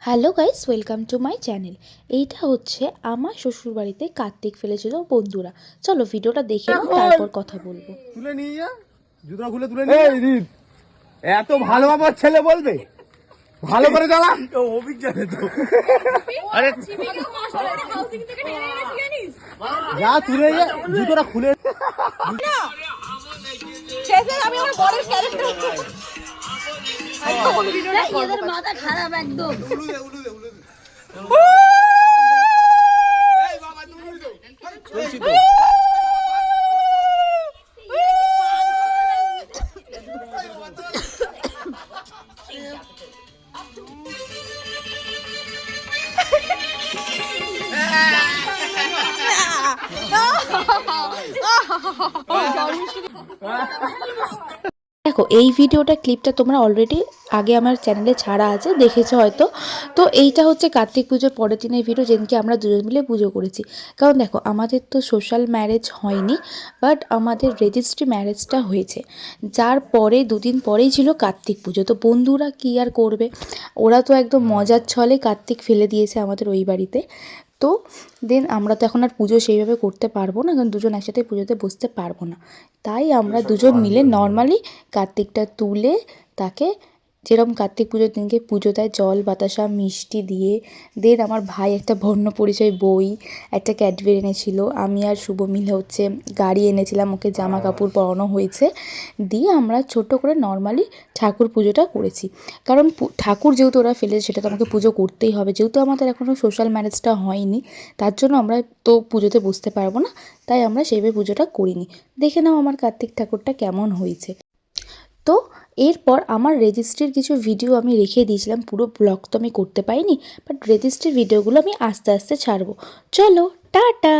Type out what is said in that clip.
Hello guys, welcome to my channel. এইটা হচ্ছে আমার শ্বশুরবাড়িতে কার্তিক ফেলেছিল বন্ধুরা। চলো ভিডিওটা দেখে নাও, তারপর কথা বলবো। তুলে নিয়ে যা, জুতা খুলে তুলে নিয়ে রিত এত ভালো আমার ছেলে বলবে, ভালো করে চালা। অভিজ্ঞানে তো আরে যা তুলে যা, জুতোটা খুলে আমি আমার বরের ক্যারেক্টার এদের মাথা খারাপ একদম। দেখো এই ভিডিওটা ক্লিপটা তোমরা অলরেডি আগে আমার চ্যানেলে ছাড়া আছে, দেখেছো হয়তো। তো এইটা হচ্ছে কার্তিক পুজোর পরের দিনের ভিডিও, যেদিনকে আমরা দুজন মিলে পুজো করেছি। কারণ দেখো আমাদের তো সোশ্যাল ম্যারেজ হয়নি, বাট আমাদের রেজিস্ট্রি ম্যারেজটা হয়েছে। যার পরে দুদিন পরেই ছিল কার্তিক পুজো। তো বন্ধুরা কী আর করবে, ওরা তো একদম মজার ছলে কার্তিক ফেলে দিয়েছে আমাদের ওই বাড়িতে। তো দেন আমরা তো এখন আর পুজো সেইভাবে করতে পারবো না, কারণ দুজন একসাথে পুজোতে বসতে পারবো না। তাই আমরা দুজন মিলে নর্মালি কার্তিকটা তুলে তাকে, যেরকম কার্তিক পুজোর দিনকে পুজো দেয় জল বাতাসা মিষ্টি দিয়ে। দেন আমার ভাই একটা বর্ণ পরিচয় বই, একটা ক্যাডবেরি এনেছিল। আমি আর শুভ মিলে হচ্ছে গাড়ি এনেছিলাম, ওকে জামা কাপড় পরানো হয়েছে। দিয়ে আমরা ছোট করে নর্মালি ঠাকুর পুজোটা করেছি। কারণ ঠাকুর যেহেতু ওরা ফেলেছে, সেটা তো আমাকে পুজো করতেই হবে। যেহেতু আমাদের এখনও সোশ্যাল ম্যারেজটা হয়নি, তার জন্য আমরা তো পুজোতে বসতে পারবো না, তাই আমরা সেইভাবে পুজোটা করিনি। দেখে নাও আমার কার্তিক ঠাকুরটা কেমন হয়েছে। তো এরপর আমার রেজিস্ট্রির কিছু ভিডিও আমি রেখে দিয়েছিলাম, পুরো ব্লগ তো আমি করতে পারিনি, বাট রেজিস্ট্রির ভিডিওগুলো আমি আস্তে আস্তে ছাড়বো। চলো টাটা।